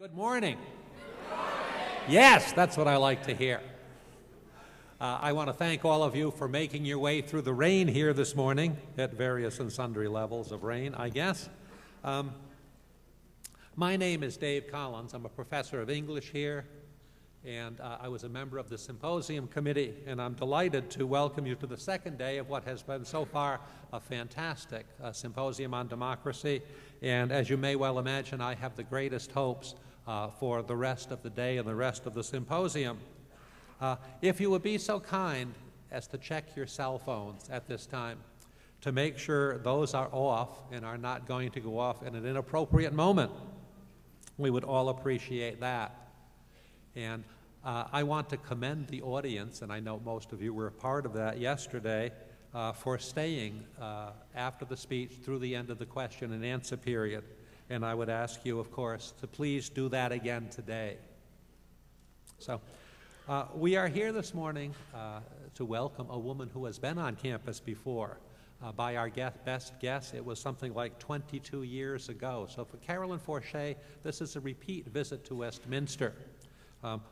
Good morning. Yes, that's what I like to hear. I want to thank all of you for making your way through the rain here this morning, at various and sundry levels of rain, I guess. My name is Dave Collins. I'm a professor of English here, and I was a member of the Symposium Committee, and I'm delighted to welcome you to the second day of what has been so far a fantastic symposium on democracy. And as you may well imagine, I have the greatest hopes for the rest of the day and the rest of the symposium. If you would be so kind as to check your cell phones at this time to make sure those are off and are not going to go off at an inappropriate moment, we would all appreciate that. And I want to commend the audience, and I know most of you were a part of that yesterday, for staying after the speech through the end of the question and answer period. And I would ask you, of course, to please do that again today. So we are here this morning to welcome a woman who has been on campus before. By our best guess, it was something like 22 years ago. So for Carolyn Forché, this is a repeat visit to Westminster.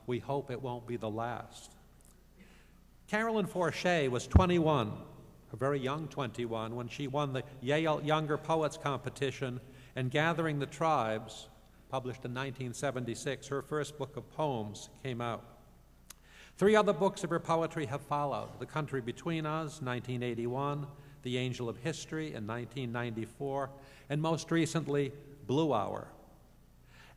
We hope it won't be the last. Carolyn Forché was 21, a very young 21, when she won the Yale Younger Poets Competition, and Gathering the Tribes, published in 1976, her first book of poems, came out. 3 other books of her poetry have followed: The Country Between Us, 1981, The Angel of History in 1994, and most recently, Blue Hour.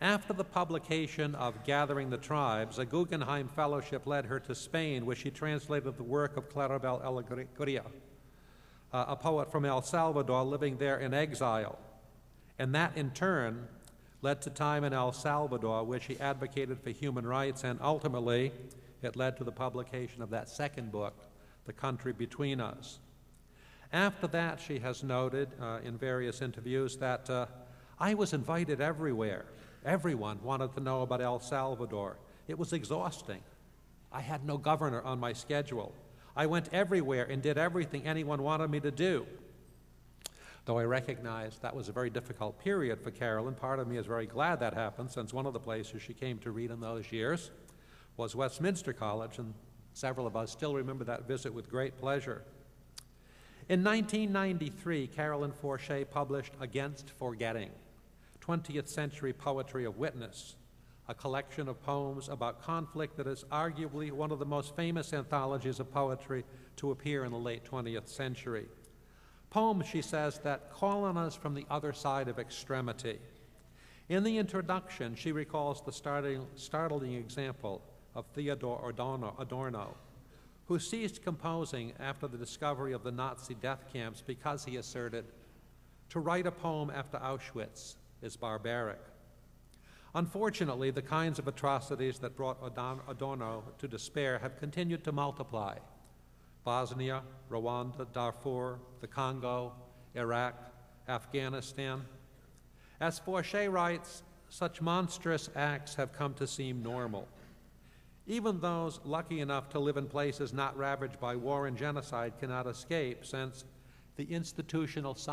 After the publication of Gathering the Tribes, a Guggenheim Fellowship led her to Spain, where she translated the work of Claribel Alegría, a poet from El Salvador living there in exile. And that, in turn, led to time in El Salvador, where she advocated for human rights, and ultimately, it led to the publication of that second book, The Country Between Us. After that, she has noted in various interviews that I was invited everywhere. Everyone wanted to know about El Salvador. It was exhausting. I had no governor on my schedule. I went everywhere and did everything anyone wanted me to do. Though I recognize that was a very difficult period for Carolyn, part of me is very glad that happened, since one of the places she came to read in those years was Westminster College, and several of us still remember that visit with great pleasure. In 1993, Carolyn Forché published Against Forgetting, 20th Century Poetry of Witness, a collection of poems about conflict that is arguably one of the most famous anthologies of poetry to appear in the late 20th century. Poems, she says, that call on us from the other side of extremity. In the introduction, she recalls the startling example of Theodore Adorno, who ceased composing after the discovery of the Nazi death camps because, he asserted, to write a poem after Auschwitz is barbaric. Unfortunately, the kinds of atrocities that brought Adorno to despair have continued to multiply. Bosnia, Rwanda, Darfur, the Congo, Iraq, Afghanistan. As Forché writes, such monstrous acts have come to seem normal. Even those lucky enough to live in places not ravaged by war and genocide cannot escape, since the institutionalized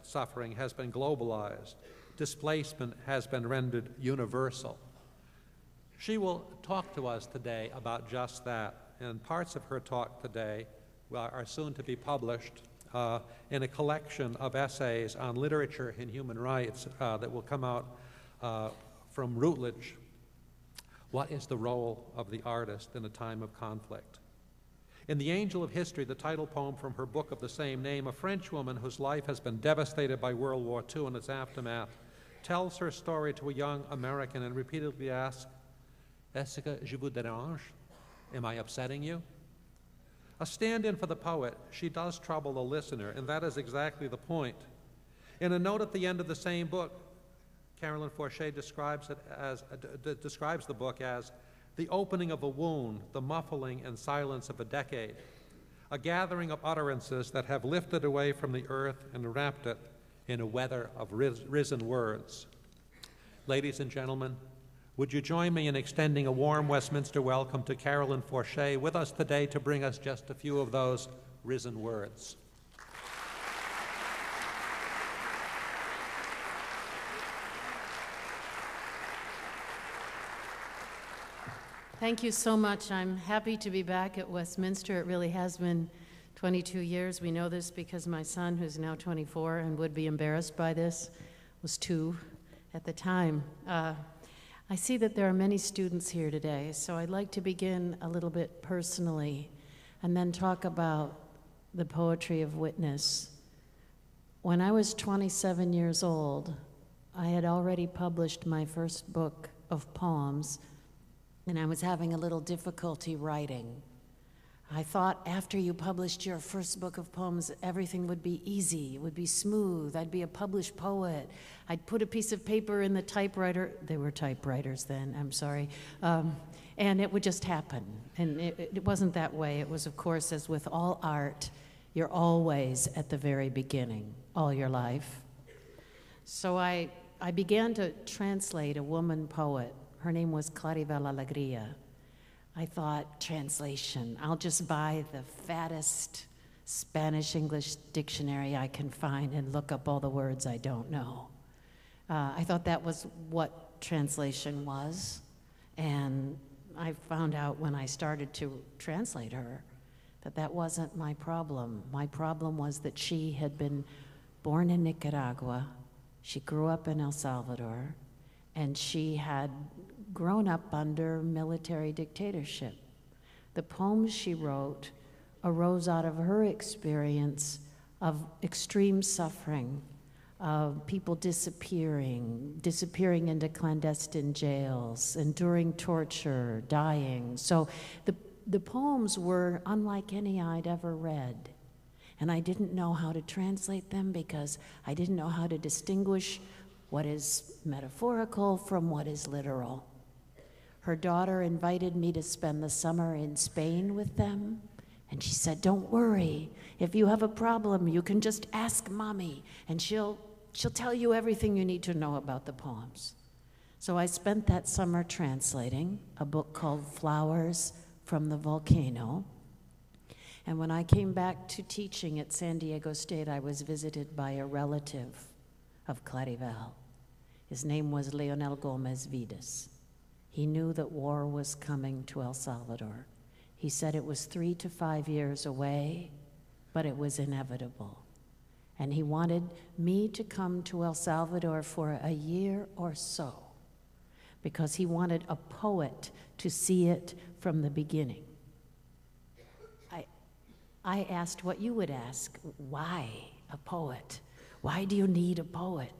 suffering has been globalized. Displacement has been rendered universal. She will talk to us today about just that, and parts of her talk today are soon to be published in a collection of essays on literature and human rights that will come out from Routledge. What is the role of the artist in a time of conflict? In The Angel of History, the title poem from her book of the same name, a French woman whose life has been devastated by World War II and its aftermath tells her story to a young American and repeatedly asks, "Est-ce que je vous dérange? Am I upsetting you?" A stand-in for the poet, she does trouble the listener, and that is exactly the point. In a note at the end of the same book, Carolyn Forché describes the book as the opening of a wound, the muffling and silence of a decade, a gathering of utterances that have lifted away from the earth and wrapped it in a weather of risen words. Ladies and gentlemen, would you join me in extending a warm Westminster welcome to Carolyn Forché, with us today to bring us just a few of those risen words. Thank you so much. I'm happy to be back at Westminster. It really has been 22 years. We know this because my son, who's now 24 and would be embarrassed by this, was 2 at the time. I see that there are many students here today, so I'd like to begin a little bit personally and then talk about the poetry of witness. When I was 27 years old, I had already published my first book of poems, and I was having a little difficulty writing. I thought after you published your first book of poems, everything would be easy, it would be smooth, I'd be a published poet. I'd put a piece of paper in the typewriter, they were typewriters then, I'm sorry, and it would just happen. And it wasn't that way. It was, of course, as with all art, you're always at the very beginning, all your life. So I began to translate a woman poet. Her name was Claribel Alegría. I thought, translation, I'll just buy the fattest Spanish-English dictionary I can find and look up all the words I don't know. I thought that was what translation was, and I found out when I started to translate her that that wasn't my problem. My problem was that she had been born in Nicaragua, she grew up in El Salvador, and she had grown up under military dictatorship. The poems she wrote arose out of her experience of extreme suffering, of people disappearing into clandestine jails, enduring torture, dying. So the poems were unlike any I'd ever read. And I didn't know how to translate them because I didn't know how to distinguish what is metaphorical from what is literal. Her daughter invited me to spend the summer in Spain with them, and she said, don't worry, if you have a problem, you can just ask Mommy, and she'll tell you everything you need to know about the poems. So I spent that summer translating a book called Flowers from the Volcano, and when I came back to teaching at San Diego State, I was visited by a relative of Claribel. His name was Leonel Gomez Vides. He knew that war was coming to El Salvador. He said it was 3 to 5 years away, but it was inevitable. And he wanted me to come to El Salvador for a year or so, because he wanted a poet to see it from the beginning. I asked what you would ask. Why a poet? Why do you need a poet?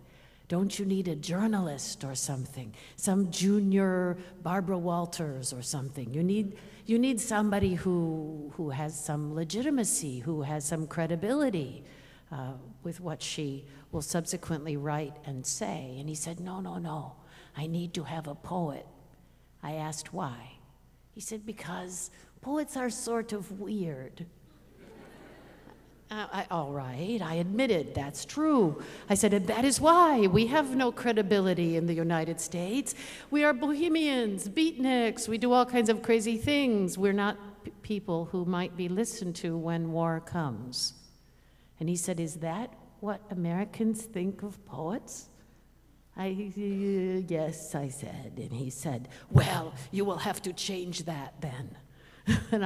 Don't you need a journalist or something? Some junior Barbara Walters or something. You need somebody who has some legitimacy, who has some credibility with what she will subsequently write and say. And he said, no, I need to have a poet. I asked why. He said, because poets are sort of weird. All right, I admitted that's true. I said, and that is why we have no credibility in the United States. We are bohemians, beatniks, we do all kinds of crazy things. We're not people who might be listened to when war comes. And he said, is that what Americans think of poets? Yes, I said. And he said, well, you will have to change that then. And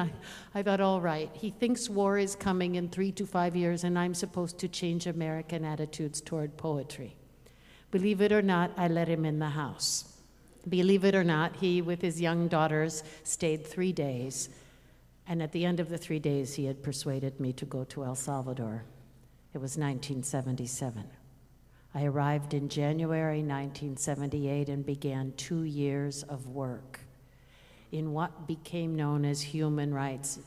I thought, all right, he thinks war is coming in 3 to 5 years, and I'm supposed to change American attitudes toward poetry. Believe it or not, I let him in the house. Believe it or not, he, with his young daughters, stayed 3 days. And at the end of the 3 days, he had persuaded me to go to El Salvador. It was 1977. I arrived in January 1978 and began 2 years of work in what became known as human rights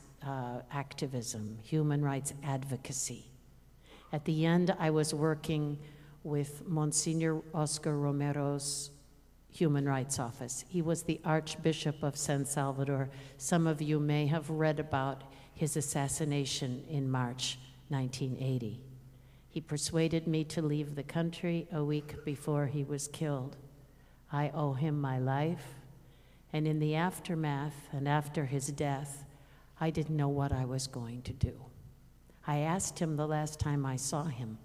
activism, human rights advocacy. At the end, I was working with Monsignor Oscar Romero's Human Rights Office. He was the Archbishop of San Salvador. Some of you may have read about his assassination in March 1980. He persuaded me to leave the country a week before he was killed. I owe him my life. And in the aftermath and after his death, I didn't know what I was going to do. I asked him the last time I saw him,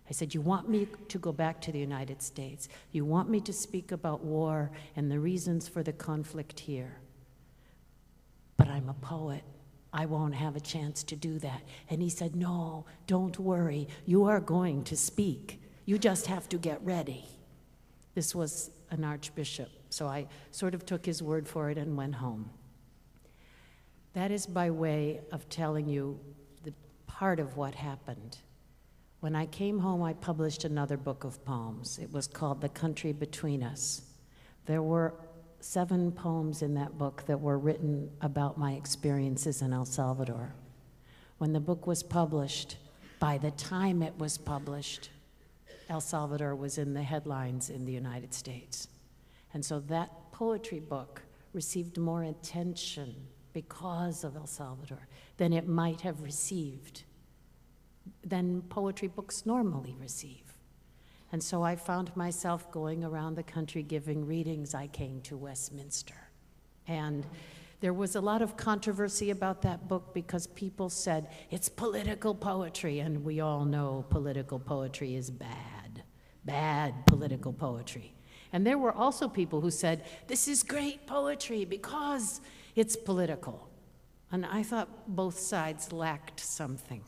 I said, you want me to go back to the United States? You want me to speak about war and the reasons for the conflict here? but I'm a poet. I won't have a chance to do that. And he said, no, don't worry. You are going to speak. You just have to get ready. This was an archbishop, so I sort of took his word for it and went home. That is by way of telling you the part of what happened. When I came home, I published another book of poems. It was called The Country Between Us. There were 7 poems in that book that were written about my experiences in El Salvador. When the book was published, by the time it was published, El Salvador was in the headlines in the United States. And so that poetry book received more attention because of El Salvador than it might have received, than poetry books normally receive. And so I found myself going around the country giving readings. I came to Westminster. And there was a lot of controversy about that book because people said, it's political poetry, and we all know political poetry is bad political poetry. And there were also people who said, this is great poetry because it's political. And I thought both sides lacked something.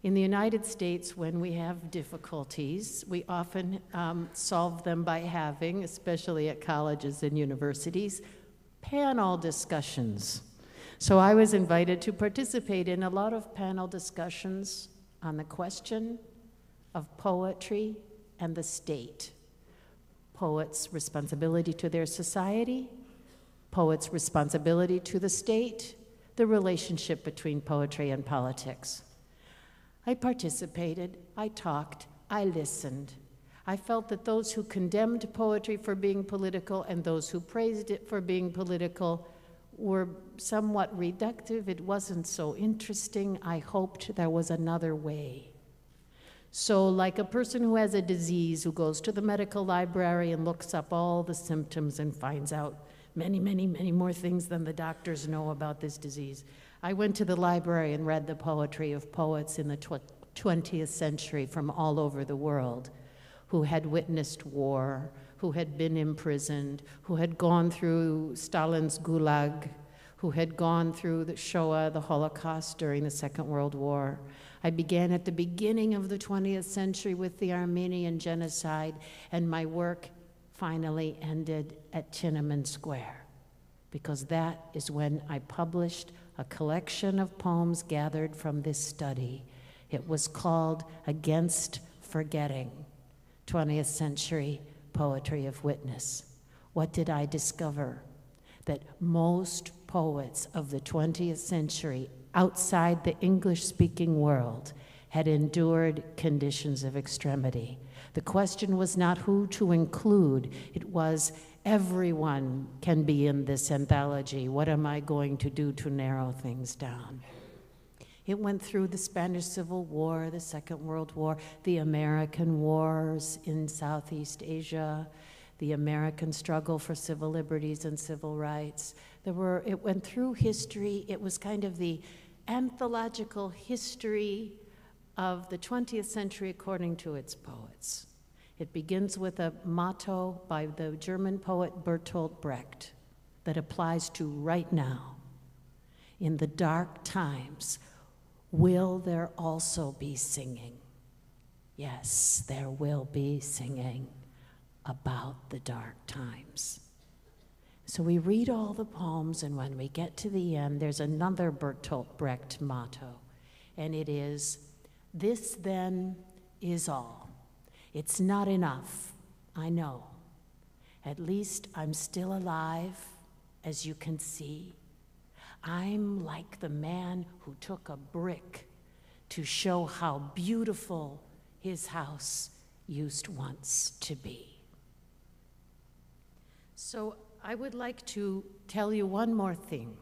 In the United States, when we have difficulties, we often solve them by having, especially at colleges and universities, panel discussions. So I was invited to participate in a lot of panel discussions on the question of poetry and the state. Poets' responsibility to their society, poets' responsibility to the state, the relationship between poetry and politics. I participated, I talked, I listened. I felt that those who condemned poetry for being political and those who praised it for being political were somewhat reductive. It wasn't so interesting. I hoped there was another way. So like a person who has a disease who goes to the medical library and looks up all the symptoms and finds out many, many, many more things than the doctors know about this disease, I went to the library and read the poetry of poets in the 20th century from all over the world who had witnessed war, who had been imprisoned, who had gone through Stalin's Gulag, who had gone through the Shoah, the Holocaust during the Second World War. I began at the beginning of the 20th century with the Armenian genocide, and my work finally ended at Tiananmen Square, because that is when I published a collection of poems gathered from this study. It was called Against Forgetting, 20th Century Poetry of Witness. What did I discover? That most poets of the 20th century outside the English-speaking world had endured conditions of extremity. The question was not who to include, it was everyone can be in this anthology. What am I going to do to narrow things down? It went through the Spanish Civil War, the Second World War, the American wars in Southeast Asia, the American struggle for civil liberties and civil rights. It went through history. It was kind of the anthological history of the 20th century according to its poets. It begins with a motto by the German poet Bertolt Brecht that applies to right now. In the dark times, will there also be singing? Yes, there will be singing about the dark times. So we read all the poems, and when we get to the end, there's another Bertolt Brecht motto, and it is, "This then is all. It's not enough, I know. At least I'm still alive, as you can see. I'm like the man who took a brick to show how beautiful his house used once to be." So I would like to tell you one more thing.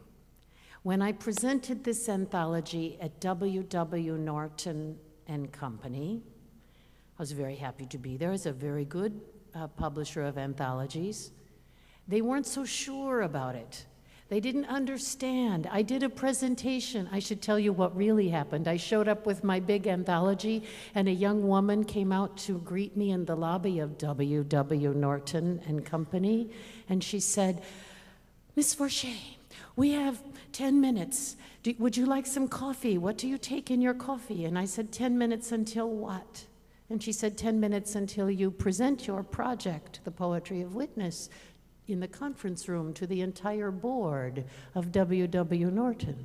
When I presented this anthology at W.W. Norton and Company, I was very happy to be there. It's a very good publisher of anthologies. They weren't so sure about it. They didn't understand. I did a presentation. I should tell you what really happened. I showed up with my big anthology, and a young woman came out to greet me in the lobby of W.W. Norton and Company, and she said, "Miss Forché, "We have 10 minutes. Would you like some coffee? What do you take in your coffee?" And I said, 10 minutes until what? And she said, 10 minutes until you present your project, The Poetry of Witness, in the conference room to the entire board of W.W. Norton.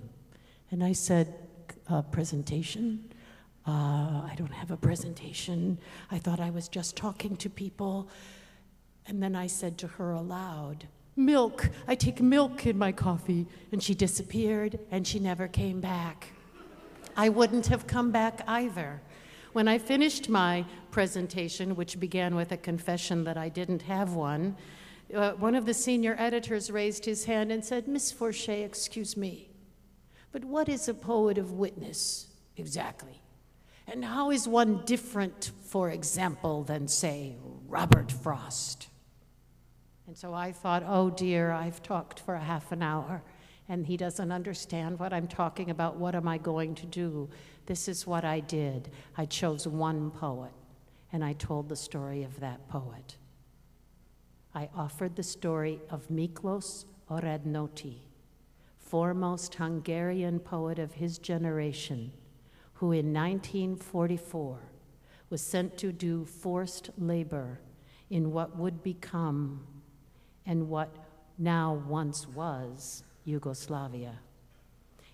And I said, presentation? I don't have a presentation. I thought I was just talking to people. And then I said to her aloud, "Milk, I take milk in my coffee." And she disappeared, and she never came back. I wouldn't have come back either. When I finished my presentation, which began with a confession that I didn't have one of the senior editors raised his hand and said, "Miss Forché, excuse me, but what is a poet of witness exactly? And how is one different, for example, than, say, Robert Frost?" And so I thought, oh dear, I've talked for a half an hour, and he doesn't understand what I'm talking about. What am I going to do? This is what I did. I chose one poet, and I told the story of that poet. I offered the story of Miklos Oradnoti, foremost Hungarian poet of his generation, who in 1944 was sent to do forced labor in what would become and what now once was Yugoslavia.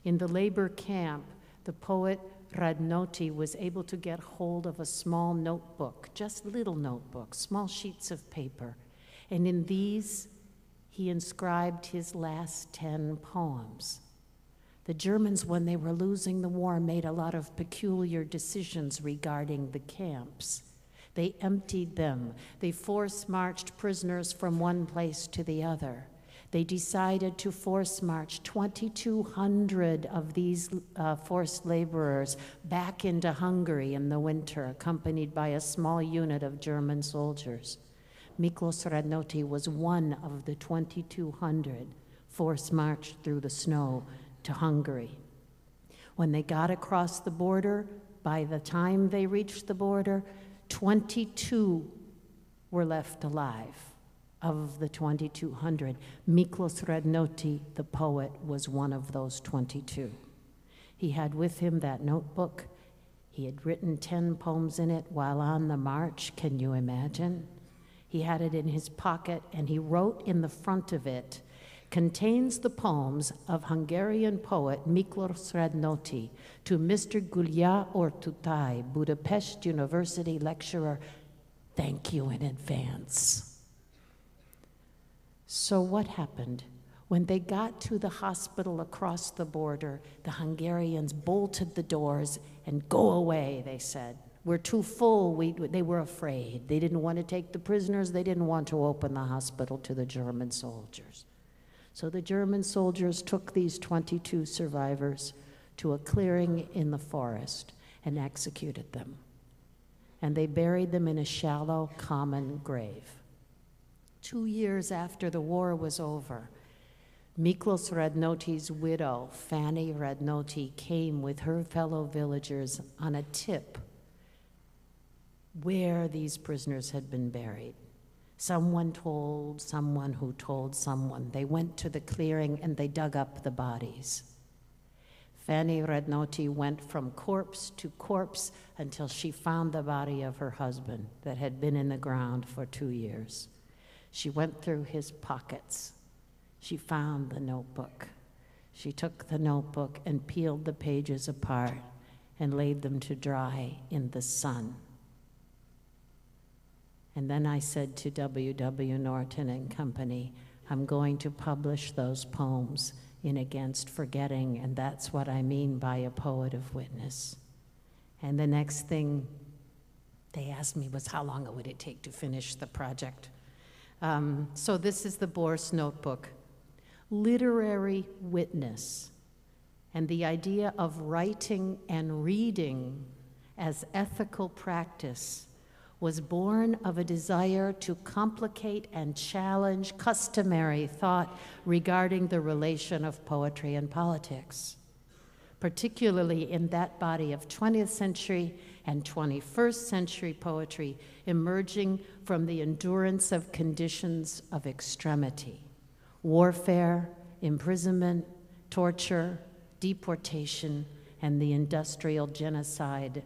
In the labor camp, the poet Radnoti was able to get hold of a small notebook, just little notebooks, small sheets of paper, and in these he inscribed his last 10 poems. The Germans, when they were losing the war, made a lot of peculiar decisions regarding the camps. They emptied them. They force-marched prisoners from one place to the other. They decided to force-march 2,200 of these forced laborers back into Hungary in the winter, accompanied by a small unit of German soldiers. Miklos Radnoti was one of the 2,200 force-marched through the snow to Hungary. When they got across the border, by the time they reached the border, 22 were left alive. Of the 2,200, Miklos Radnoti, the poet, was one of those 22. He had with him that notebook. He had written 10 poems in it while on the march. Can you imagine? He had it in his pocket, and he wrote in the front of it, "Contains the poems of Hungarian poet Miklos Radnoti to Mr. Gulya Ortutai, Budapest University lecturer. Thank you in advance." So what happened? When they got to the hospital across the border, the Hungarians bolted the doors and "Go away," they said. "We're too full." They were afraid. They didn't want to take the prisoners. They didn't want to open the hospital to the German soldiers. So the German soldiers took these 22 survivors to a clearing in the forest and executed them. And they buried them in a shallow, common grave. 2 years after the war was over, Miklos Radnoti's widow, Fanny Radnoti, came with her fellow villagers on a tip where these prisoners had been buried. Someone told someone who told someone. They went to the clearing and they dug up the bodies. Fanny Radnoti went from corpse to corpse until she found the body of her husband that had been in the ground for 2 years. She went through his pockets. She found the notebook. She took the notebook and peeled the pages apart and laid them to dry in the sun. And then I said to W.W. Norton and Company, I'm going to publish those poems in Against Forgetting, and that's what I mean by a poet of witness. And the next thing they asked me was how long would it take to finish the project. So this is the Bourse Notebook. Literary witness, and the idea of writing and reading as ethical practice was born of a desire to complicate and challenge customary thought regarding the relation of poetry and politics, particularly in that body of 20th century and 21st century poetry emerging from the endurance of conditions of extremity, warfare, imprisonment, torture, deportation, and the industrial genocide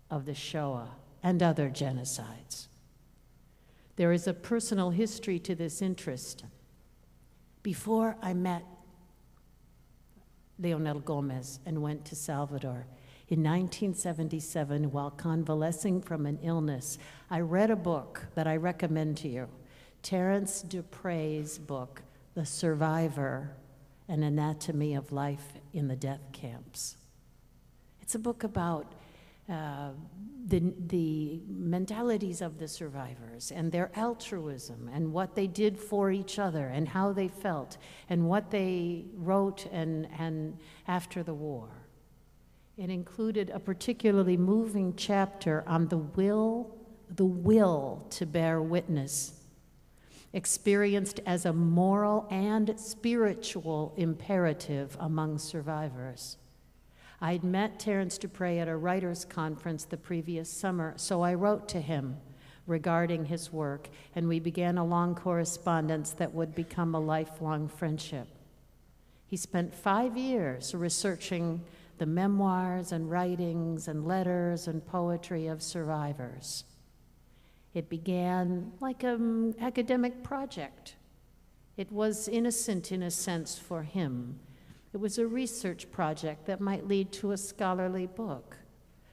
of the Shoah and other genocides. There is a personal history to this interest. Before I met Leonel Gomez and went to Salvador, in 1977, while convalescing from an illness, I read a book that I recommend to you, Terence Dupray's book, The Survivor, An Anatomy of Life in the Death Camps. It's a book about the mentalities of the survivors and their altruism and what they did for each other and how they felt and what they wrote and after the war. It included a particularly moving chapter on the will to bear witness, experienced as a moral and spiritual imperative among survivors. I'd met Terence Dupray at a writers' conference the previous summer, so I wrote to him regarding his work, and we began a long correspondence that would become a lifelong friendship. He spent 5 years researching the memoirs and writings and letters and poetry of survivors. It began like an academic project. It was innocent in a sense for him. It was a research project that might lead to a scholarly book.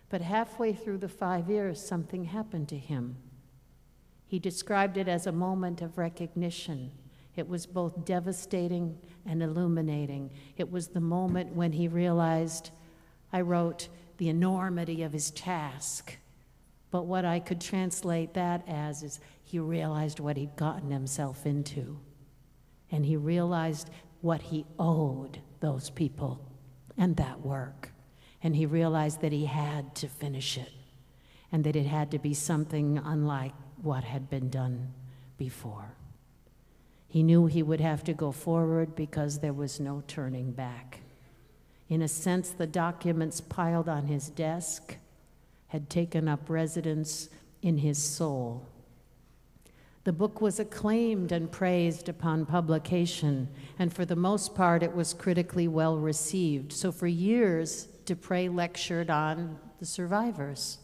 But halfway through the 5 years, something happened to him. He described it as a moment of recognition. It was both devastating and illuminating. It was the moment when he realized, I wrote, the enormity of his task. But what I could translate that as is he realized what he'd gotten himself into. And he realized what he owed those people and that work. And he realized that he had to finish it and that it had to be something unlike what had been done before. He knew he would have to go forward because there was no turning back. In a sense, the documents piled on his desk had taken up residence in his soul. The book was acclaimed and praised upon publication, and for the most part, it was critically well received. So for years, Dupray lectured on the survivors.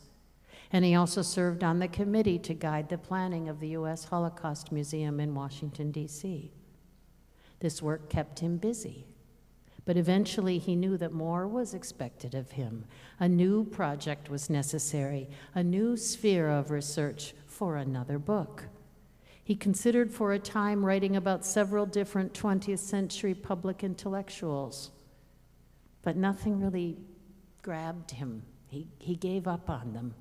And he also served on the committee to guide the planning of the U.S. Holocaust Museum in Washington, D.C. This work kept him busy. But eventually he knew that more was expected of him. A new project was necessary, a new sphere of research for another book. He considered for a time writing about several different 20th century public intellectuals, but nothing really grabbed him. He gave up on them.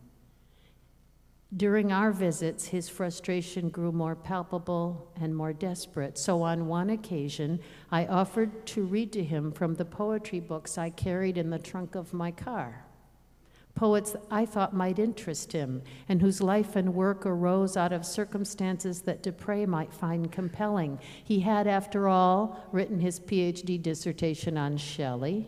During our visits, his frustration grew more palpable and more desperate. So on one occasion, I offered to read to him from the poetry books I carried in the trunk of my car. Poets I thought might interest him and whose life and work arose out of circumstances that Dupray might find compelling. He had, after all, written his PhD dissertation on Shelley.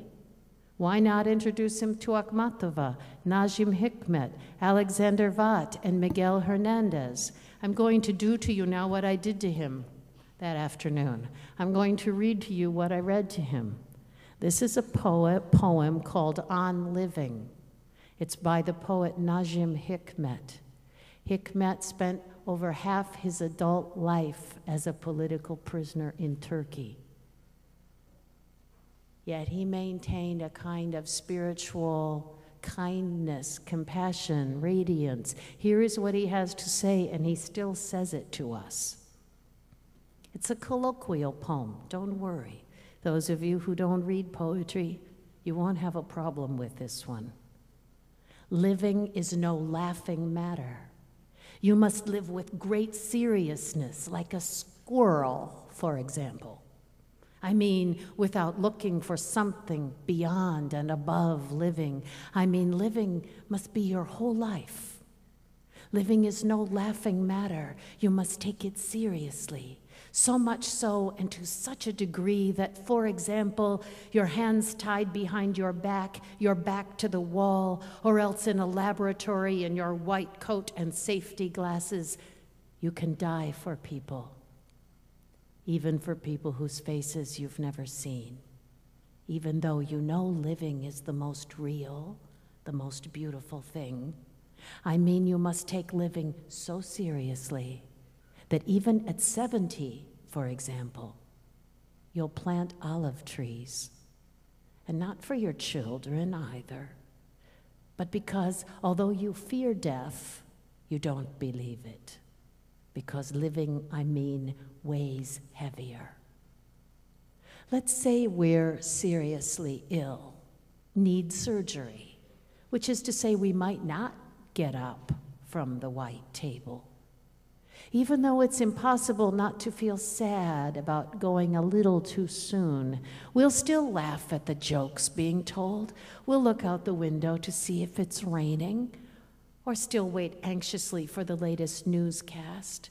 Why not introduce him to Akhmatova, Najim Hikmet, Alexander Vatt, and Miguel Hernandez? I'm going to do to you now what I did to him that afternoon. I'm going to read to you what I read to him. This is a poem called On Living. It's by the poet Najim Hikmet. Hikmet spent over half his adult life as a political prisoner in Turkey. Yet he maintained a kind of spiritual kindness, compassion, radiance. Here is what he has to say, and he still says it to us. It's a colloquial poem, don't worry. Those of you who don't read poetry, you won't have a problem with this one. Living is no laughing matter. You must live with great seriousness, like a squirrel, for example. I mean, without looking for something beyond and above living. I mean, living must be your whole life. Living is no laughing matter. You must take it seriously. So much so and to such a degree that, for example, your hands tied behind your back to the wall, or else in a laboratory in your white coat and safety glasses, you can die for people. Even for people whose faces you've never seen. even though you know living is the most real, the most beautiful thing. I mean, you must take living so seriously that even at 70, for example, you'll plant olive trees. And not for your children either, but because although you fear death, you don't believe it. Because living, I mean, weighs heavier. Let's say we're seriously ill, need surgery, which is to say we might not get up from the white table. Even though it's impossible not to feel sad about going a little too soon, we'll still laugh at the jokes being told. We'll look out the window to see if it's raining, or still wait anxiously for the latest newscast.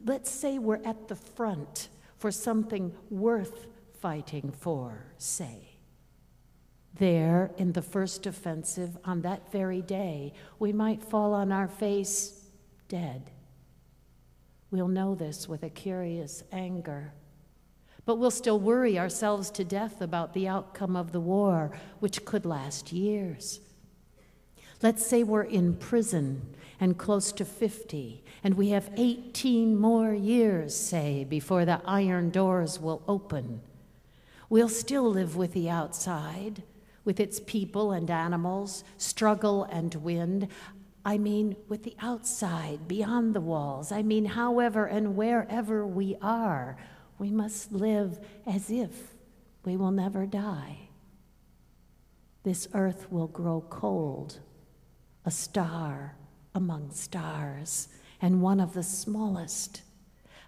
Let's say we're at the front for something worth fighting for, say. There, in the first offensive, on that very day, we might fall on our face dead. We'll know this with a curious anger. But we'll still worry ourselves to death about the outcome of the war, which could last years. Let's say we're in prison and close to 50, and we have 18 more years, say, before the iron doors will open. We'll still live with the outside, with its people and animals, struggle and win. I mean, with the outside, beyond the walls. I mean, however and wherever we are, we must live as if we will never die. This earth will grow cold, a star among stars, and one of the smallest,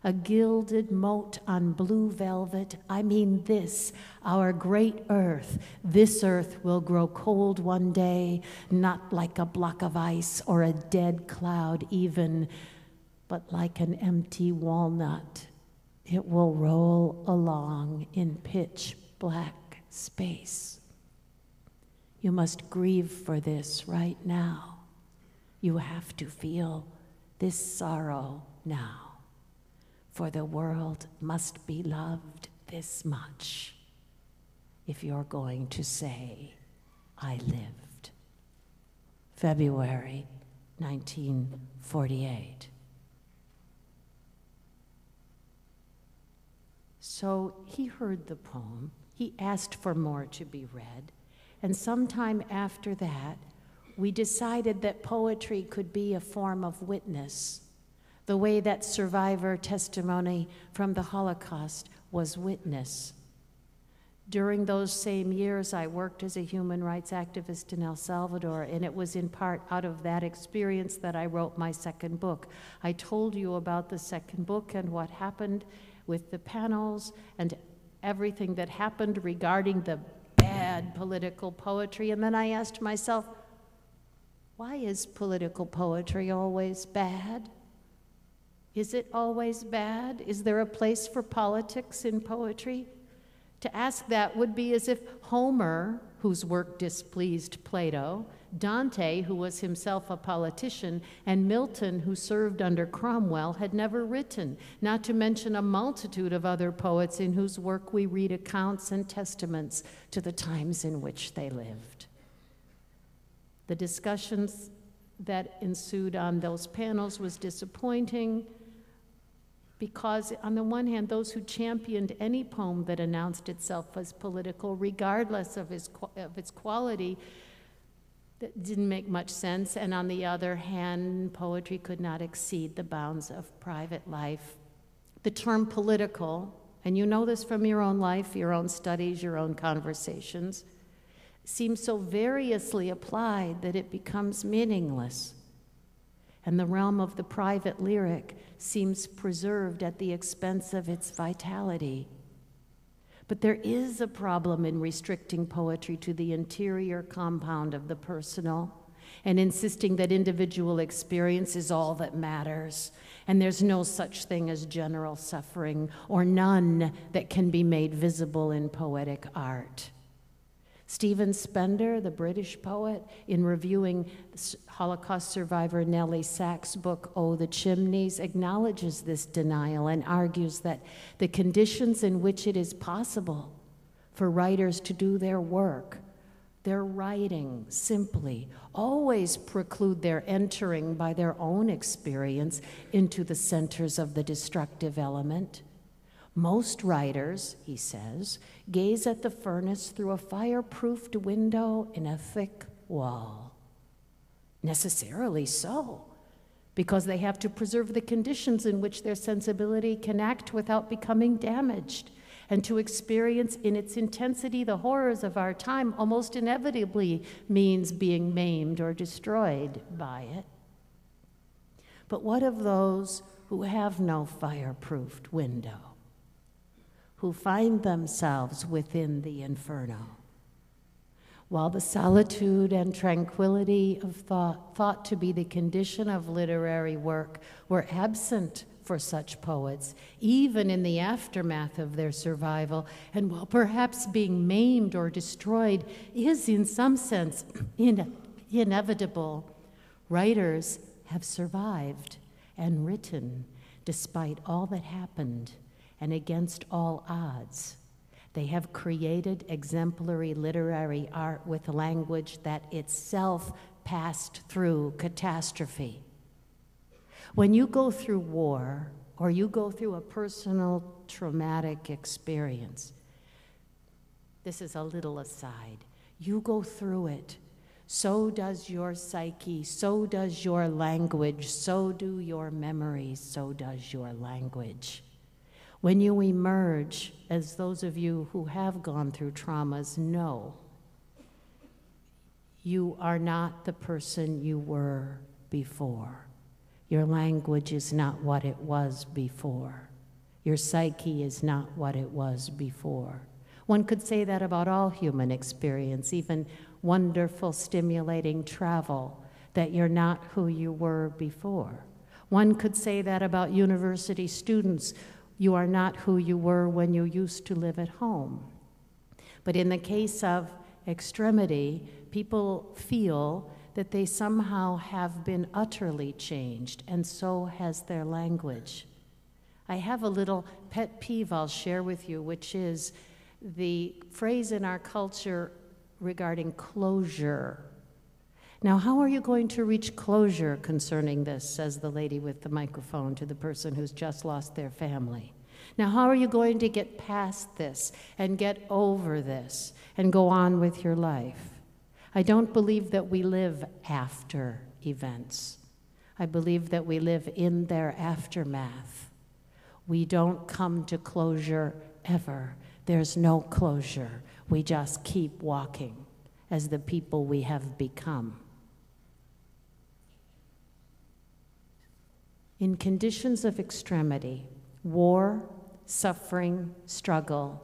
a gilded mote on blue velvet. I mean this, our great earth. This earth will grow cold one day, not like a block of ice or a dead cloud even, but like an empty walnut. It will roll along in pitch black space. You must grieve for this right now. You have to feel this sorrow now. For the world must be loved this much if you're going to say, I lived. February 1948. So he heard the poem. He asked for more to be read. And sometime after that, we decided that poetry could be a form of witness, the way that survivor testimony from the Holocaust was witness. During those same years, I worked as a human rights activist in El Salvador, and it was in part out of that experience that I wrote my second book. I told you about the second book and what happened with the panels and everything that happened regarding the bad political poetry, and then I asked myself, why is political poetry always bad? Is it always bad? Is there a place for politics in poetry? To ask that would be as if Homer, whose work displeased Plato, Dante, who was himself a politician, and Milton, who served under Cromwell, had never written, not to mention a multitude of other poets in whose work we read accounts and testaments to the times in which they lived. The discussions that ensued on those panels was disappointing because, on the one hand, those who championed any poem that announced itself as political, regardless of its quality, that didn't make much sense, and on the other hand, poetry could not exceed the bounds of private life. The term political, and you know this from your own life, your own studies, your own conversations, seems so variously applied that it becomes meaningless. And the realm of the private lyric seems preserved at the expense of its vitality. But there is a problem in restricting poetry to the interior compound of the personal and insisting that individual experience is all that matters, and there's no such thing as general suffering, or none that can be made visible in poetic art. Stephen Spender, the British poet, in reviewing Holocaust survivor Nellie Sachs' book, Oh, the Chimneys, acknowledges this denial and argues that the conditions in which it is possible for writers to do their work. Their writing simply always preclude their entering by their own experience into the centers of the destructive element. Most writers, he says, gaze at the furnace through a fire-proofed window in a thick wall. Necessarily so, because they have to preserve the conditions in which their sensibility can act without becoming damaged, and to experience in its intensity the horrors of our time almost inevitably means being maimed or destroyed by it. But what of those who have no fire-proofed window, who find themselves within the inferno? While the solitude and tranquility of thought to be the condition of literary work were absent for such poets, even in the aftermath of their survival, and while perhaps being maimed or destroyed is in some sense inevitable, writers have survived and written despite all that happened and against all odds. They have created exemplary literary art with language that itself passed through catastrophe. When you go through war, or you go through a personal traumatic experience, this is a little aside, you go through it, so does your psyche, so does your language, so do your memories, so does your language. When you emerge, as those of you who have gone through traumas know, you are not the person you were before. Your language is not what it was before. Your psyche is not what it was before. One could say that about all human experience, even wonderful, stimulating travel, that you're not who you were before. One could say that about university students. You are not who you were when you used to live at home. But in the case of extremity, people feel that they somehow have been utterly changed, and so has their language. I have a little pet peeve I'll share with you, which is the phrase in our culture regarding closure. Now, how are you going to reach closure concerning this, says the lady with the microphone to the person who's just lost their family. Now, how are you going to get past this and get over this and go on with your life? I don't believe that we live after events. I believe that we live in their aftermath. We don't come to closure ever. There's no closure. We just keep walking as the people we have become. In conditions of extremity, war, suffering, struggle,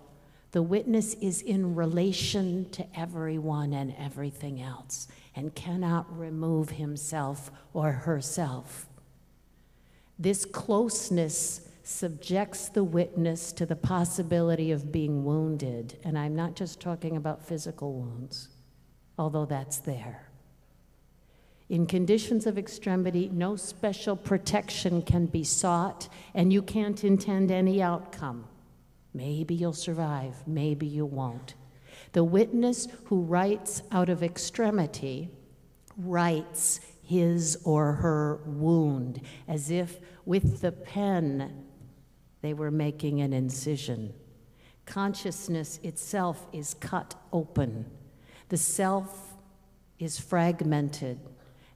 the witness is in relation to everyone and everything else and cannot remove himself or herself. This closeness subjects the witness to the possibility of being wounded, and I'm not just talking about physical wounds, although that's there. In conditions of extremity, no special protection can be sought, and you can't intend any outcome. Maybe you'll survive, maybe you won't. The witness who writes out of extremity writes his or her wound, as if with the pen they were making an incision. Consciousness itself is cut open. The self is fragmented,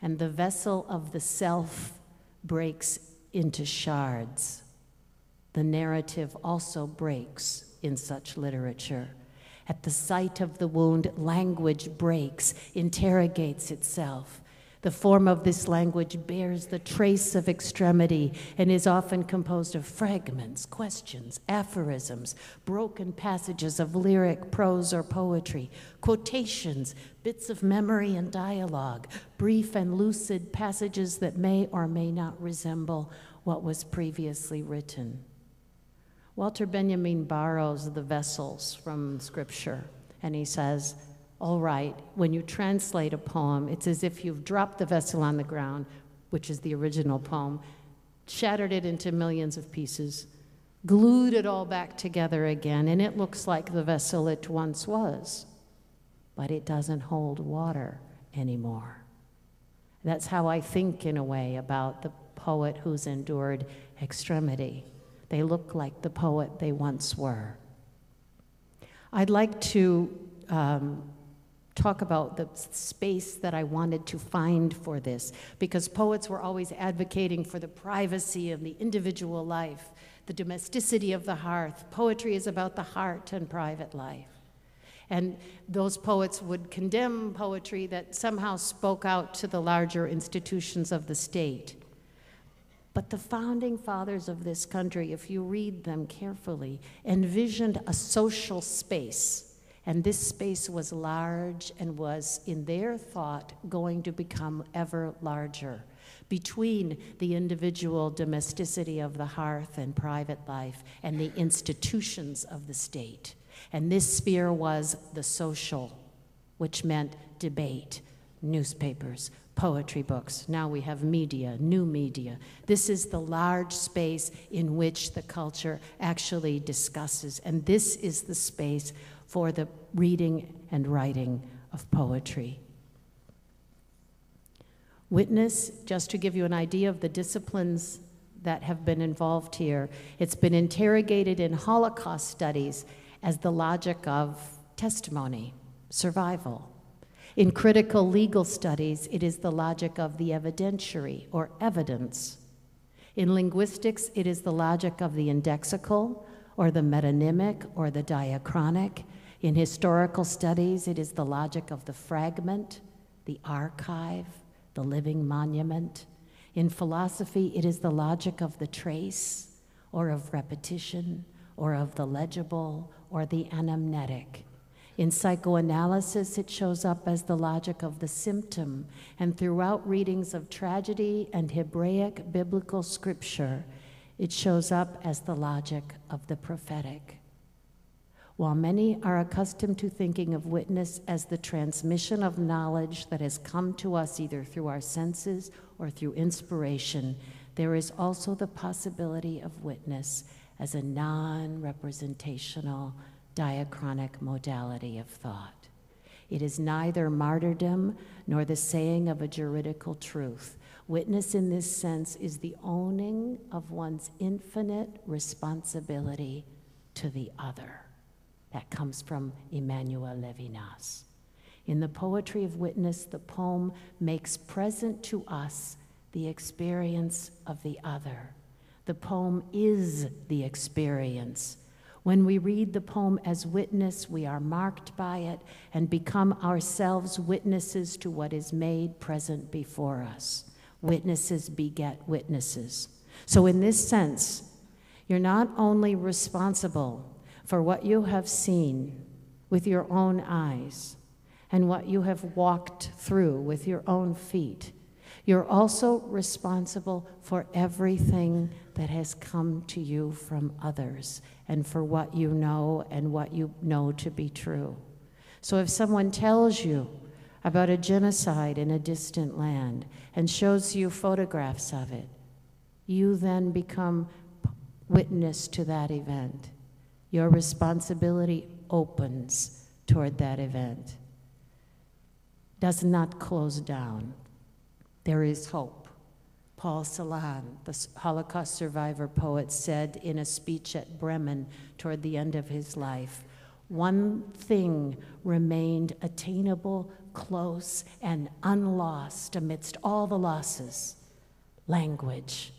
and the vessel of the self breaks into shards. The narrative also breaks in such literature. At the sight of the wound, language breaks, interrogates itself. The form of this language bears the trace of extremity and is often composed of fragments, questions, aphorisms, broken passages of lyric, prose, or poetry, quotations, bits of memory and dialogue, brief and lucid passages that may or may not resemble what was previously written. Walter Benjamin borrows the vessels from Scripture, and he says, all right, when you translate a poem, it's as if you've dropped the vessel on the ground, which is the original poem, shattered it into millions of pieces, glued it all back together again, and it looks like the vessel it once was, but it doesn't hold water anymore. That's how I think, in a way, about the poet who's endured extremity. They look like the poet they once were. I'd like to talk about the space that I wanted to find for this, because poets were always advocating for the privacy of the individual life, the domesticity of the hearth. Poetry is about the heart and private life. And those poets would condemn poetry that somehow spoke out to the larger institutions of the state. But the founding fathers of this country, if you read them carefully, envisioned a social space. And this space was large and was, in their thought, going to become ever larger, between the individual domesticity of the hearth and private life and the institutions of the state. And this sphere was the social, which meant debate, newspapers, poetry books. Now we have media, new media. This is the large space in which the culture actually discusses, and this is the space for the reading and writing of poetry. Witness, just to give you an idea of the disciplines that have been involved here, it's been interrogated in Holocaust studies as the logic of testimony, survival. In critical legal studies, it is the logic of the evidentiary, or evidence. In linguistics, it is the logic of the indexical, or the metonymic, or the diachronic. In historical studies, it is the logic of the fragment, the archive, the living monument. In philosophy, it is the logic of the trace, or of repetition, or of the legible, or the anamnetic. In psychoanalysis, it shows up as the logic of the symptom, and throughout readings of tragedy and Hebraic biblical scripture, it shows up as the logic of the prophetic. While many are accustomed to thinking of witness as the transmission of knowledge that has come to us either through our senses or through inspiration, there is also the possibility of witness as a non-representational diachronic modality of thought. It is neither martyrdom nor the saying of a juridical truth. Witness in this sense is the owning of one's infinite responsibility to the other. That comes from Emmanuel Levinas. In the poetry of witness, the poem makes present to us the experience of the other. The poem is the experience. When we read the poem as witness, we are marked by it and become ourselves witnesses to what is made present before us. Witnesses beget witnesses. So in this sense, you're not only responsible for what you have seen with your own eyes and what you have walked through with your own feet, you're also responsible for everything that has come to you from others and for what you know and what you know to be true. So if someone tells you about a genocide in a distant land and shows you photographs of it, you then become witness to that event. Your responsibility opens toward that event, does not close down. There is hope. Paul Celan, the Holocaust survivor poet, said in a speech at Bremen toward the end of his life, "One thing remained attainable, close, and unlost amidst all the losses: language.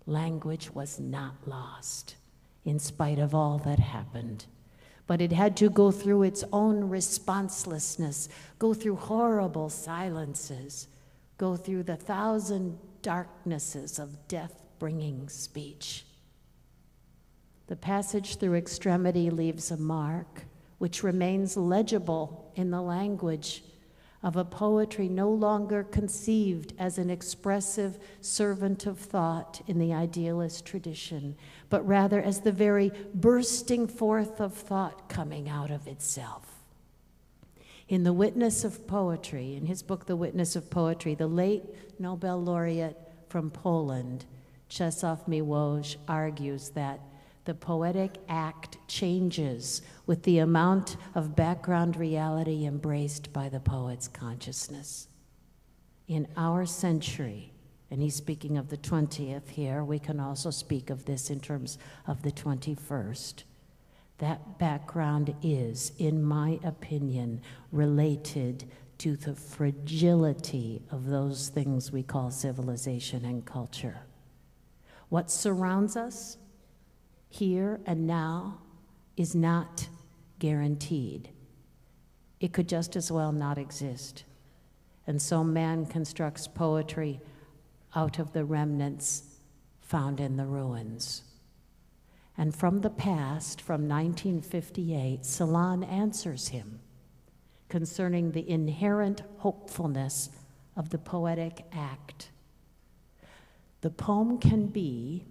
Language was not lost, in spite of all that happened. But it had to go through its own responselessness, go through horrible silences, go through the 1,000 darknesses of death-bringing speech." The passage through extremity leaves a mark which remains legible in the language of a poetry no longer conceived as an expressive servant of thought in the idealist tradition, but rather as the very bursting forth of thought coming out of itself. In The Witness of Poetry, in his book, The Witness of Poetry, the late Nobel laureate from Poland, Czesław Miłosz, argues that The poetic act changes with the amount of background reality embraced by the poet's consciousness. In our century, and he's speaking of the 20th here, we can also speak of this in terms of the 21st, that background is, in my opinion, related to the fragility of those things we call civilization and culture. What surrounds us here and now is not guaranteed. It could just as well not exist. And so man constructs poetry out of the remnants found in the ruins. And from the past, from 1958, Celan answers him concerning the inherent hopefulness of the poetic act. The poem can be,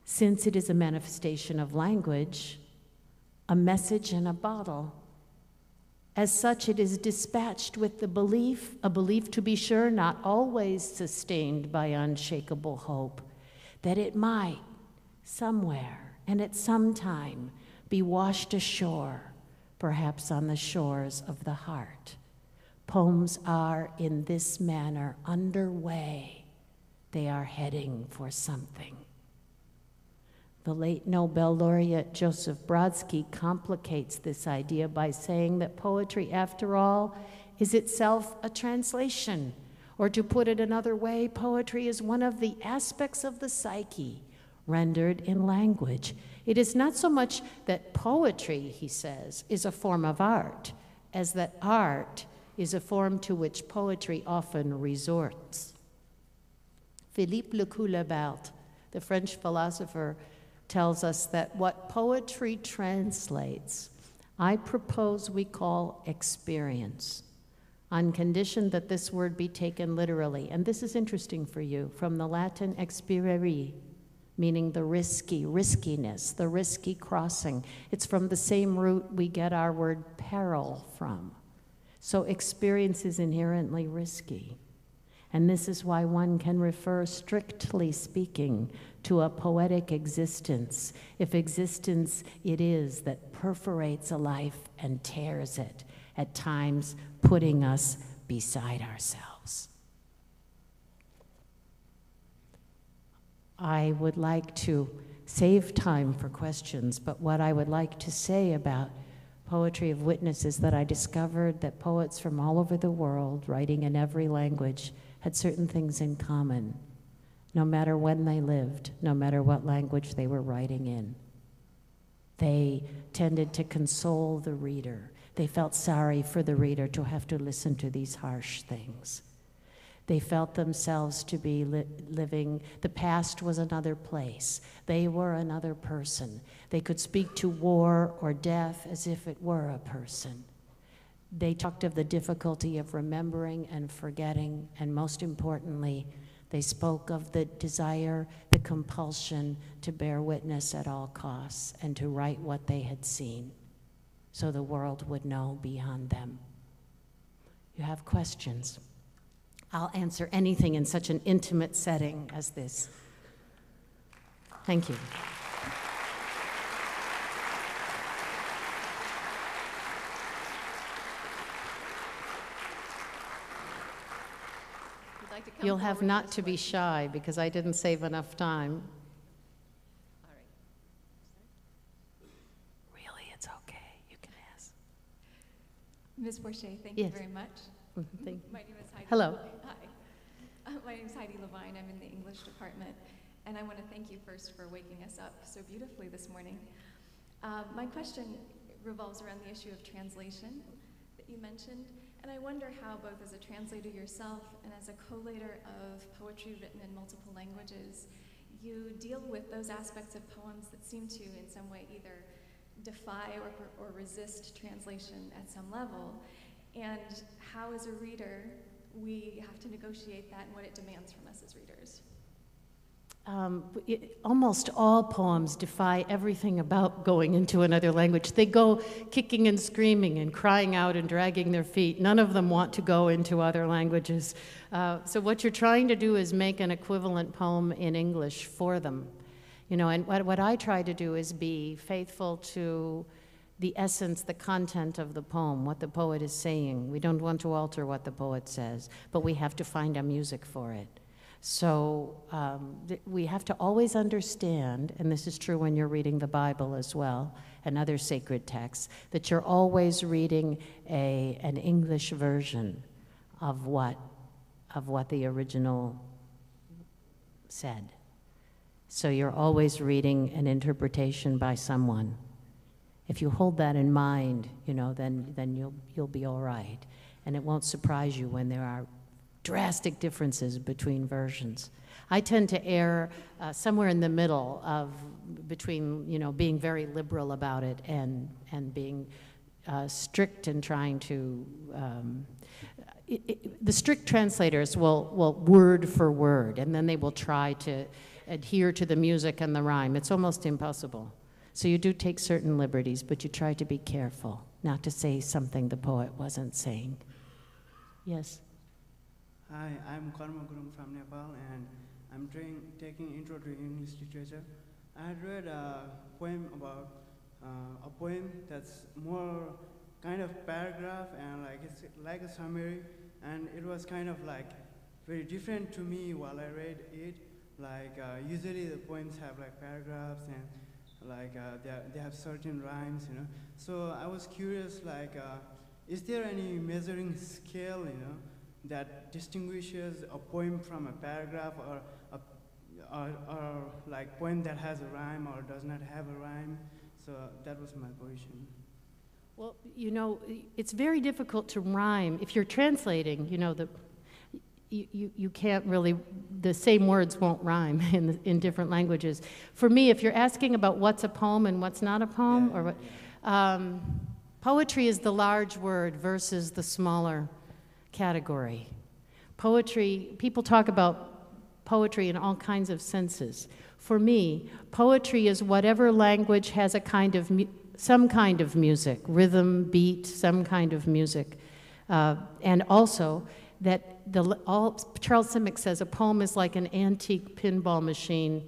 since it is a manifestation of language, a message in a bottle. As such, it is dispatched with the belief, a belief to be sure, not always sustained by unshakable hope, that it might, somewhere, and at some time, be washed ashore, perhaps on the shores of the heart. Poems are, in this manner, underway. They are heading for something. The late Nobel laureate Joseph Brodsky complicates this idea by saying that poetry, after all, is itself a translation. Or to put it another way, poetry is one of the aspects of the psyche rendered in language. It is not so much that poetry, he says, is a form of art, as that art is a form to which poetry often resorts. Philippe Le Coulabert, the French philosopher, tells us that what poetry translates, I propose we call experience, on condition that this word be taken literally. And this is interesting for you, from the Latin experere, meaning the riskiness, the risky crossing. It's from the same root we get our word peril from. So experience is inherently risky. And this is why one can refer, strictly speaking, to a poetic existence, if existence it is that perforates a life and tears it, at times putting us beside ourselves. I would like to save time for questions, but what I would like to say about poetry of witness is that I discovered that poets from all over the world, writing in every language, had certain things in common, no matter when they lived, no matter what language they were writing in. They tended to console the reader. They felt sorry for the reader to have to listen to these harsh things. They felt themselves to be living, the past was another place. They were another person. They could speak to war or death as if it were a person. They talked of the difficulty of remembering and forgetting, and most importantly, they spoke of the desire, the compulsion to bear witness at all costs and to write what they had seen so the world would know beyond them. You have questions? I'll answer anything in such an intimate setting as this. Thank you. You'll have not to be shy because I didn't save enough time. All right. Really, it's okay. You can ask. Ms. Forché, thank Yes. you very much. Thank My name is Heidi. Hello. Levine. Hi. My name is Heidi Levine. I'm in the English department. And I want to thank you first for waking us up so beautifully this morning. My question revolves around the issue of translation that you mentioned. And I wonder how, both as a translator yourself and as a collator of poetry written in multiple languages, you deal with those aspects of poems that seem to, in some way, either defy or resist translation at some level, and how, as a reader, we have to negotiate that and what it demands from us as readers. Almost all poems defy everything about going into another language. They go kicking and screaming and crying out and dragging their feet. None of them want to go into other languages. So what you're trying to do is make an equivalent poem in English for them. You know, and what I try to do is be faithful to the essence, the content of the poem, what the poet is saying. We don't want to alter what the poet says, but we have to find a music for it. So we have to always understand, and this is true when you're reading the Bible as well, and other sacred texts, that you're always reading an English version of what the original said. So you're always reading an interpretation by someone. If you hold that in mind, you know, then you'll be all right. And it won't surprise you when there are drastic differences between versions. I tend to err somewhere in the middle between, you know, being very liberal about it and being strict and trying to. The strict translators will word for word, and then they will try to adhere to the music and the rhyme. It's almost impossible. So you do take certain liberties, but you try to be careful not to say something the poet wasn't saying. Yes? Hi, I'm Karma Gurung from Nepal, and I'm taking Intro to English Literature. I had read a poem about a poem that's more kind of paragraph, and like it's like a summary, and it was kind of like very different to me while I read it. Like usually the poems have like paragraphs and like they have certain rhymes, you know. So I was curious, like, is there any measuring scale, you know, that distinguishes a poem from a paragraph, or like poem that has a rhyme or does not have a rhyme? So that was my position. Well, you know, it's very difficult to rhyme. If you're translating, you know, you can't really, the same words won't rhyme in different languages. For me, if you're asking about what's a poem and what's not a poem, or what, poetry is the large word versus the smaller category. Poetry, people talk about poetry in all kinds of senses. For me, poetry is whatever language has a kind of some kind of music, rhythm, beat, some kind of music, and also that Charles Simic says a poem is like an antique pinball machine,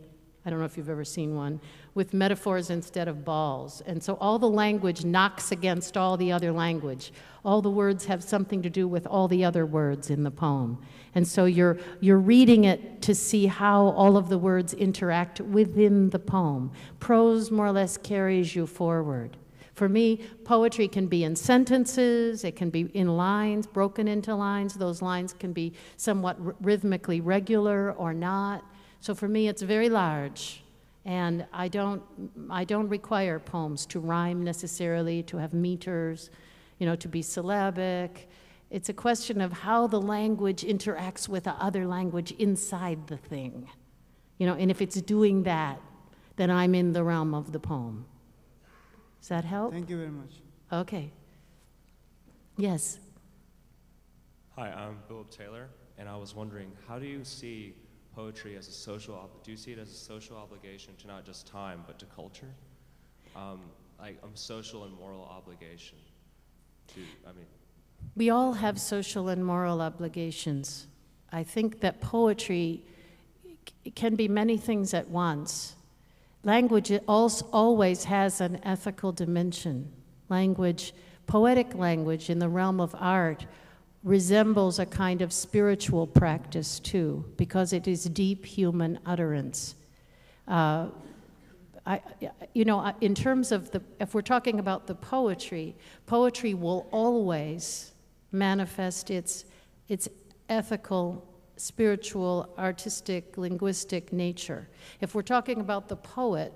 I don't know if you've ever seen one, with metaphors instead of balls. And so all the language knocks against all the other language. All the words have something to do with all the other words in the poem. And so you're reading it to see how all of the words interact within the poem. Prose more or less carries you forward. For me, poetry can be in sentences, it can be in lines, broken into lines. Those lines can be somewhat rhythmically regular or not. So for me, it's very large. And I don't require poems to rhyme necessarily, to have meters, you know, to be syllabic. It's a question of how the language interacts with the other language inside the thing. You know, and if it's doing that, then I'm in the realm of the poem. Does that help? Thank you very much. Okay. Yes. Hi, I'm Philip Taylor, and I was wondering, how do you see poetry as a social, do you see it as a social obligation to not just time, but to culture? Like a social and moral obligation to, We all have social and moral obligations. I think that poetry can be many things at once. Language always has an ethical dimension. Language, poetic language in the realm of art, resembles a kind of spiritual practice too, because it is deep human utterance. In terms of if we're talking about the poetry will always manifest its ethical, spiritual, artistic, linguistic nature. If we're talking about the poet,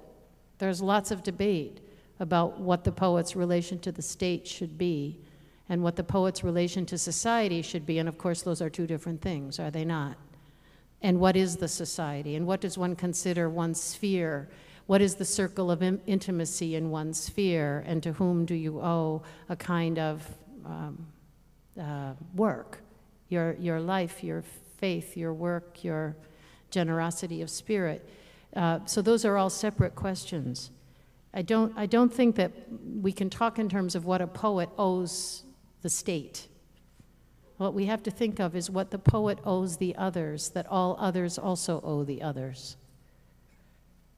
there's lots of debate about what the poet's relation to the state should be and what the poet's relation to society should be, and of course those are two different things, are they not? And what is the society, and what does one consider one's sphere? What is the circle of intimacy in one's sphere, and to whom do you owe a kind of work? Your life, your faith, your work, your generosity of spirit. So those are all separate questions. I don't think that we can talk in terms of what a poet owes the state. What we have to think of is what the poet owes the others, that all others also owe the others.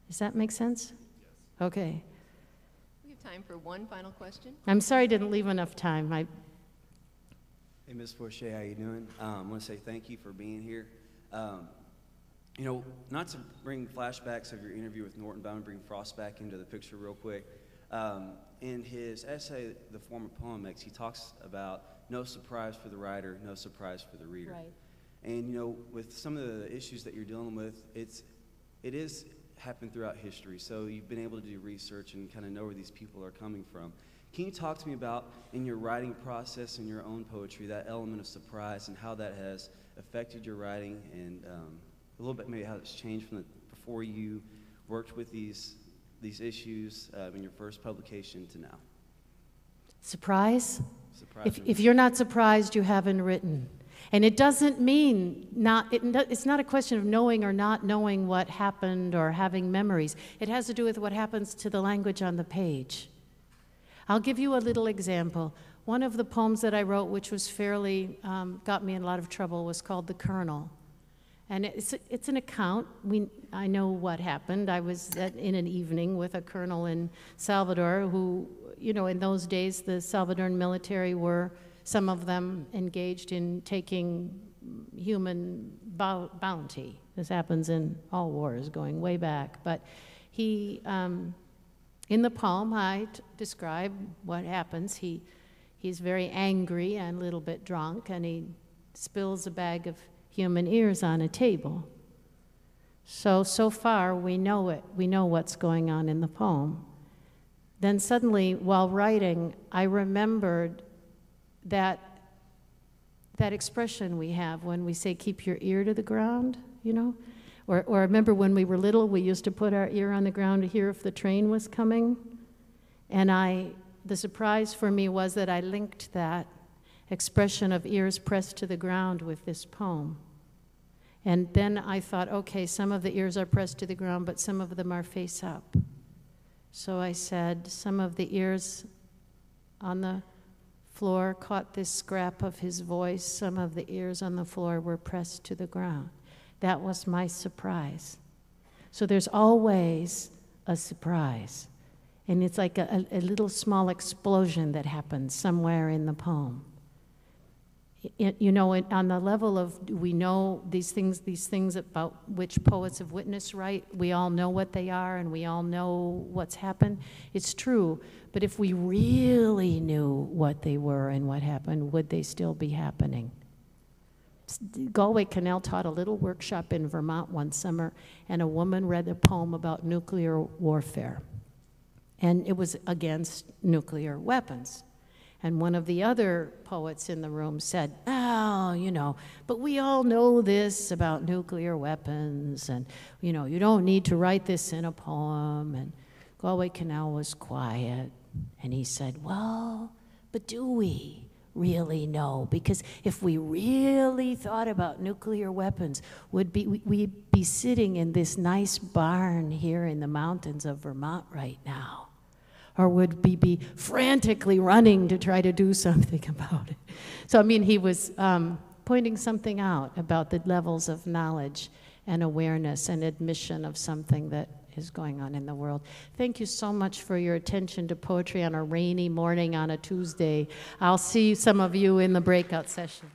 Does that make sense? Okay. We have time for one final question. I'm sorry I didn't leave enough time. Hey, Ms. Forché, how you doing? I want to say thank you for being here. You know, not to bring flashbacks of your interview with Norton, but I'm going to bring Frost back into the picture real quick. In his essay, The Form of Poem Makes, he talks about no surprise for the writer, no surprise for the reader. Right. And, you know, with some of the issues that you're dealing with, it is happened throughout history. So you've been able to do research and kind of know where these people are coming from. Can you talk to me about, in your writing process and your own poetry, that element of surprise and how that has affected your writing, and a little bit maybe how it's changed from before you worked with these issues in your first publication to now? Surprise? Surprise. If you're not surprised, you haven't written. And it doesn't mean it's not a question of knowing or not knowing what happened or having memories. It has to do with what happens to the language on the page. I'll give you a little example. One of the poems that I wrote, which was fairly, got me in a lot of trouble, was called The Colonel. And it's an account. I know what happened. I was in an evening with a colonel in Salvador who, you know, in those days, the Salvadoran military were, some of them, engaged in taking human bounty. This happens in all wars going way back. But he, in the poem, I describe what happens. He's very angry and a little bit drunk, and he spills a bag of human ears on a table. So far, we know it. We know what's going on in the poem. Then suddenly, while writing, I remembered that expression we have when we say, keep your ear to the ground, you know? Or I remember when we were little, we used to put our ear on the ground to hear if the train was coming. And the surprise for me was that I linked that expression of ears pressed to the ground with this poem. And then I thought, okay, some of the ears are pressed to the ground, but some of them are face up. So I said, some of the ears on the floor caught this scrap of his voice. Some of the ears on the floor were pressed to the ground. That was my surprise. So there's always a surprise. And it's like a little small explosion that happens somewhere in the poem. You know, on the level of, we know these things about which poets of witness write, we all know what they are and we all know what's happened. It's true, but if we really knew what they were and what happened, would they still be happening? Galway Canal taught a little workshop in Vermont one summer, and a woman read a poem about nuclear warfare. And it was against nuclear weapons. And one of the other poets in the room said, oh, you know, but we all know this about nuclear weapons, and, you know, you don't need to write this in a poem. And Galway Canal was quiet, and he said, well, but do we really know? Because if we really thought about nuclear weapons, we'd be sitting in this nice barn here in the mountains of Vermont right now. Or would we be frantically running to try to do something about it? So, I mean, he was pointing something out about the levels of knowledge and awareness and admission of something that is going on in the world. Thank you so much for your attention to poetry on a rainy morning on a Tuesday. I'll see some of you in the breakout session.